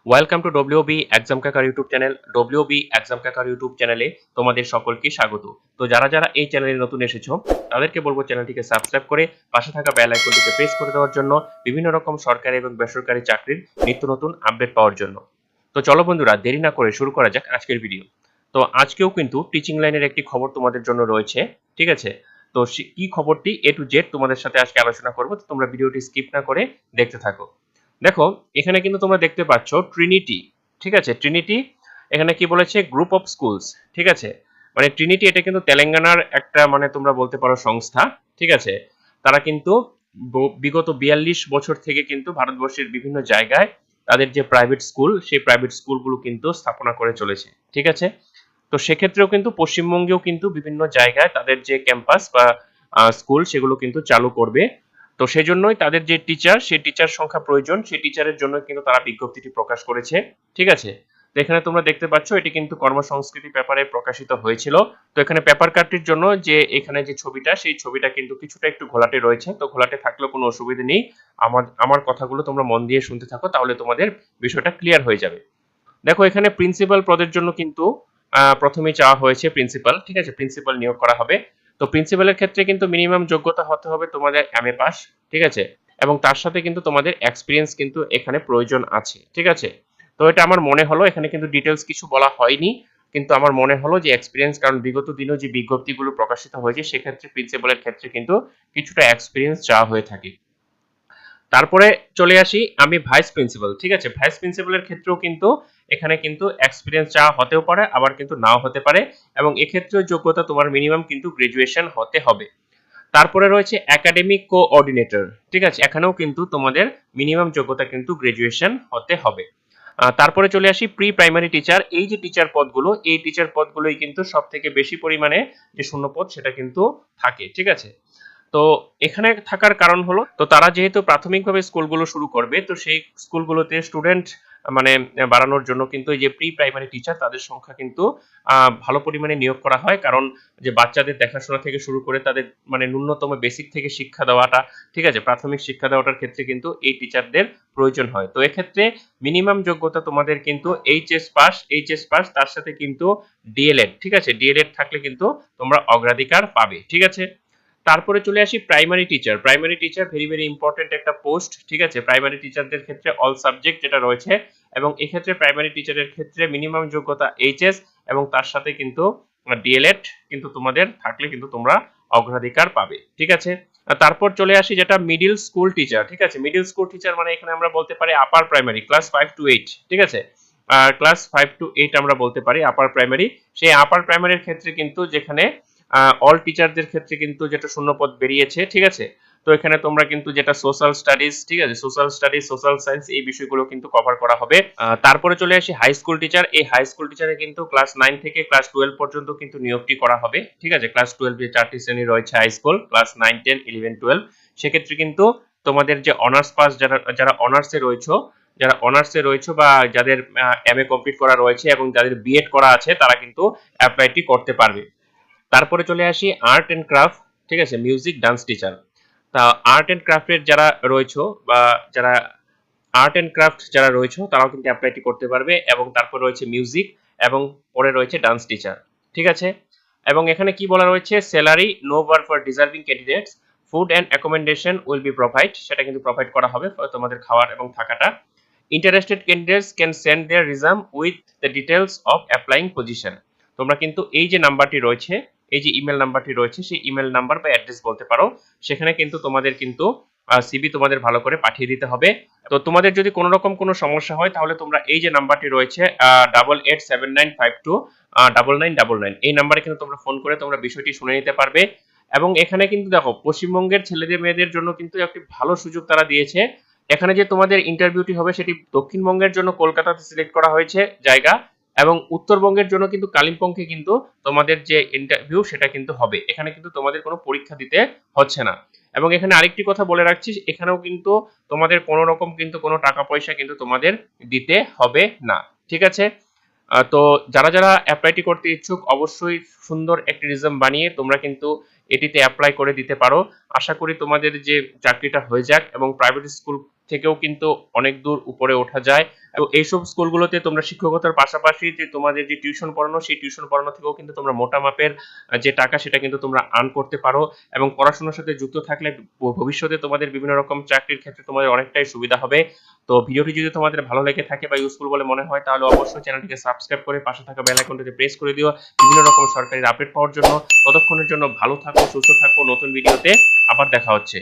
Welcome to WB exam cracker YouTube channel. WB exam cracker YouTube চ্যানেলে তোমাদের সকলকে স্বাগত। তো যারা এই চ্যানেলে নতুন এসেছো তাদেরকে বলবো চ্যানেলটিকে সাবস্ক্রাইব করে পাশে থাকা বেল আইকনটিকে প্রেস করে দেওয়ার জন্য, বিভিন্ন রকম সরকারি এবং বেসরকারি চাকরির নিত্য নতুন আপডেট পাওয়ার জন্য। তো চলো বন্ধুরা, দেরি না করে শুরু করা যাক আজকের ভিডিও। তো আজকেও কিন্তু টিচিং লাইনের একটি খবর তোমাদের জন্য রয়েছে, ঠিক আছে? তো কি খবরটি এ টু জেড তোমাদের সাথে আজকে আলোচনা করবো, তো তোমরা ভিডিওটি স্কিপ না করে দেখতে থাকো। দেখো, এখানে কিন্তু তোমরা দেখতে পাচ্ছ ট্রিনিটি, ঠিক আছে? ট্রিনিটি এখানে কি বলেছে, গ্রুপ অফ স্কুলস, ঠিক আছে? মানে ট্রিনিটি এটা কিন্তু তেলেঙ্গানার একটা, মানে তোমরা বলতে পারো সংস্থা, ঠিক আছে? তারা কিন্তু বিগত 42 বছর থেকে কিন্তু ভারতবর্ষের বিভিন্ন জায়গায় তাদের যে প্রাইভেট স্কুল, সেই প্রাইভেট স্কুলগুলো কিন্তু স্থাপনা করে চলেছে, ঠিক আছে? তো সেক্ষেত্রেও কিন্তু পশ্চিমবঙ্গেও কিন্তু বিভিন্ন জায়গায় তাদের যে ক্যাম্পাস বা স্কুল সেগুলো কিন্তু চালু করবে। তো সেজন্যই তাদের যে টিচার, সেই টিচার সংখ্যা প্রয়োজন, সেই টিচারের জন্য কিন্তু তারা বিজ্ঞপ্তিটি প্রকাশ করেছে, ঠিক আছে? তো এখানে তোমরা দেখতে পাচ্ছ এটি কিন্তু কর্মসংস্কৃতি পেপারে প্রকাশিত হয়েছিল। তো এখানে পেপার কাটটির জন্য যে এখানে যে ছবিটা, সেই ছবিটা কিন্তু কিছুটা একটু ঘোলাটে রয়েছে। তো ঘোলাটে থাকলেও কোনো অসুবিধা নেই, আমার কথাগুলো তোমরা মন দিয়ে শুনতে থাকো, তাহলে তোমাদের বিষয়টা ক্লিয়ার হয়ে যাবে। দেখো, এখানে প্রিন্সিপাল পদের জন্য কিন্তু প্রথমেই চাওয়া হয়েছে প্রিন্সিপাল, ঠিক আছে? প্রিন্সিপাল নিয়োগ করা হবে। তো প্রিন্সিপালের ক্ষেত্রে কিন্তু মিনিমাম যোগ্যতা হতে হবে তোমাদের এমএ পাস, ঠিক আছে? এবং তার সাথে কিন্তু তোমাদের এক্সপিরিয়েন্স কিন্তু এখানে প্রয়োজন আছে, ঠিক আছে? তো এটা আমার মনে হলো, এখানে কিন্তু ডিটেলস কিছু বলা হয়নি, কিন্তু আমার মনে হলো যে এক্সপিরিয়েন্স, কারণ বিগত দিনেও যে বিজ্ঞপ্তিগুলো প্রকাশিত হয়েছে সেক্ষেত্রে প্রিন্সিপালের ক্ষেত্রে কিন্তু কিছুটা এক্সপিরিয়েন্স চাওয়া হয়ে থাকে। তারপরে চলে আসি আমি ভাইস প্রিন্সিপাল, ঠিক আছে? ভাইস প্রিন্সিপালের ক্ষেত্রেও কিন্তু এখানে কিন্তু এক্সপিরিয়েন্স চাওয়া হতেও পারে, আবার কিন্তু নাও হতে পারে, এবং এক্ষেত্রেও যোগ্যতা তোমার মিনিমাম কিন্তু গ্রাজুয়েশন হতে হবে। তারপরে রয়েছে একাডেমিক কোঅর্ডিনেটর, ঠিক আছে? এখানেও কিন্তু তোমাদের মিনিমাম যোগ্যতা কিন্তু গ্রাজুয়েশন হতে হবে। তারপরে চলে আসি প্রি প্রাইমারি টিচার। এই যে টিচার পদগুলো, এই টিচার পদগুলোই কিন্তু সব থেকে বেশি পরিমাণে যে শূন্যপদ সেটা কিন্তু থাকে, ঠিক আছে? তো এখানে থাকার কারণ হলো, তো তারা যেহেতু প্রাথমিকভাবে স্কুলগুলো শুরু করবে, তো সেই স্কুলগুলোতে স্টুডেন্ট মানে বাড়ানোর জন্য কিন্তু এই যে প্রি প্রাইমারি টিচার তাদের সংখ্যা কিন্তু ভালো পরিমাণে নিয়োগ করা হয়, কারণ যে বাচ্চাদের দেখাশোনা থেকে শুরু করে তাদের মানে ন্যূনতম বেসিক থেকে শিক্ষা দেওয়াটা, ঠিক আছে, প্রাথমিক শিক্ষা দেওয়াটার ক্ষেত্রে কিন্তু এই টিচারদের প্রয়োজন হয়। তো এক্ষেত্রে মিনিমাম যোগ্যতা তোমাদের কিন্তু এইচএস পাস তার সাথে কিন্তু ডিএলএড, ঠিক আছে? ডিএলএড থাকলে কিন্তু তোমরা অগ্রাধিকার পাবে, ঠিক আছে? তারপরে চলে আসি primary teacher. Primary teacher very very important একটা পোস্ট, ঠিক আছে? প্রাইমারি টিচারদের ক্ষেত্রে অল সাবজেক্ট যেটা রয়েছে, এবং এক্ষেত্রে প্রাইমারি টিচারের ক্ষেত্রে মিনিমাম যোগ্যতা এইচএস এবং তার সাথে কিন্তু ডিএলএড কিন্তু তোমাদের থাকলে কিন্তু তোমরা অগ্রাধিকার পাবে, ঠিক আছে? তারপর চলে আসি যেটা মিডিল স্কুল টিচার, ঠিক আছে? মিডিল স্কুল টিচার মানে এখানে আমরা বলতে পারি আপার প্রাইমারি ক্লাস 5 to 8, ঠিক আছে? ক্লাস 5 to 8 আমরা বলতে পারি আপার প্রাইমারি। সেই আপার প্রাইমারির ক্ষেত্রে কিন্তু যেখানে অল টিচারদের ক্ষেত্রে কিন্তু যেটা শূন্যপদ বেরিয়েছে, ঠিক আছে? তো এখানে তোমরা কিন্তু যেটা সোশ্যাল স্টাডিজ, ঠিক আছে, সোশ্যাল স্টাডিজ, সোশ্যাল সায়েন্স, এই বিষয়গুলো কিন্তু কভার করা হবে। তারপরে চলে আসি হাই স্কুল টিচার। এই হাই স্কুল টিচারে কিন্তু ক্লাস 9 থেকে ক্লাস 12 পর্যন্ত কিন্তু নিয়োগটি করা হবে, ঠিক আছে? ক্লাস 12 যে 4টি শ্রেণী রয়েছে হাই স্কুল, ক্লাস 9, 10, 11, 12, সেক্ষেত্রে কিন্তু তোমাদের যে অনার্স পাস, যারা অনার্সে রয়েছে, বা যাদের এমএ কমপ্লিট করা রয়েছে এবং যাদের বিএড করা আছে, তারা কিন্তু অ্যাপ্লাইটি করতে পারবে। তারপরে চলে আসি আর্ট এন্ড ক্রাফট, ঠিক আছে, মিউজিক, ডান্স টিচার। তা আর্ট এন্ড ক্রাফটের যারা রয়েছে, বা যারা আর্ট এন্ড ক্রাফট যারা রয়েছে তারাও কিন্তু অ্যাপ্লাইটি করতে পারবে, এবং তারপর রয়েছে মিউজিক, এবং পরে রয়েছে ডান্স টিচার, ঠিক আছে? এবং এখানে কি বলা রয়েছে, salary no bar for deserving candidates, food and accommodation will be provide, সেটা কিন্তু প্রোভাইড করা হবে তোমাদের খাওয়ার এবং থাকাটা। Interested candidates can send their resume with the details of applying position. তোমরা কিন্তু এই যে নাম্বারটি রয়েছে, এই যে ইমেল নাম্বারটি রয়েছে, সেই ইমেল নাম্বার বা অ্যাড্রেস বলতে পারো, সেখানে কিন্তু তোমাদের কিন্তু সিভি তোমাদের ভালো করে পাঠিয়ে দিতে হবে। তো তোমাদের যদি কোনো রকম কোনো সমস্যা হয় তাহলে তোমরা এই যে নাম্বারটি রয়েছে 8879529999, এই নাম্বারে কিন্তু তোমরা ফোন করে তোমরা বিষয়টি শুনে নিতে পারবে। এবং এখানে কিন্তু দেখো, পশ্চিমবঙ্গের ছেলেদের মেয়েদের জন্য কিন্তু একটি ভালো সুযোগ তারা দিয়েছে। এখানে যে তোমাদের ইন্টারভিউটি হবে সেটি দক্ষিণবঙ্গের জন্য কলকাতাতে সিলেক্ট করা হয়েছে জায়গা, এবং উত্তরবঙ্গের জন্য কিন্তু কালিম্পংকে কিন্তু তোমাদের যে ইন্টারভিউ সেটা কিন্তু হবে। এখানে কিন্তু তোমাদের কোনো পরীক্ষা দিতে হচ্ছে না। এবং এখানে আরেকটি কথা বলে রাখছি, এখানেও কিন্তু তোমাদের কোনো রকম কিন্তু কোনো টাকা পয়সা কিন্তু তোমাদের দিতে হবে না, ঠিক আছে? তো যারা অ্যাপ্লাইটি করতে ইচ্ছুক, অবশ্যই সুন্দর একটি রিজুম বানিয়ে তোমরা কিন্তু এটিতে অ্যাপ্লাই করে দিতে পারো। আশা করি তোমাদের যে চাকরিটা হয়ে যাক, এবং প্রাইভেট স্কুল থেকেও কিন্তু অনেক দূর উপরে ওঠা যায়। এবং এইসব স্কুলগুলোতে তোমরা শিক্ষকতার পাশাপাশি যে তোমাদের যে টিউশন পড়ানো, সেই টিউশন পড়ানো থেকেও কিন্তু তোমরা মোটা মাপের যে টাকা সেটা কিন্তু তোমরা আর্ন করতে পারো। এবং পড়াশোনার সাথে যুক্ত থাকলে ভবিষ্যতে তোমাদের বিভিন্ন রকম চাকরির ক্ষেত্রে তোমাদের অনেকটাই সুবিধা হবে। তো ভিডিওটি যদি তোমাদের ভালো লেগে থাকে বা ইউজফুল বলে মনে হয়, তাহলে অবশ্যই চ্যানেলটিকে সাবস্ক্রাইব করে পাশে থাকা বেল আইকনটিতে প্রেস করে দিও বিভিন্ন রকম সরকারি আপডেট পাওয়ার জন্য। ততক্ষণের জন্য ভালো থাকো, সুস্থ থাকো। নতুন ভিডিওতে আবার দেখা হচ্ছে।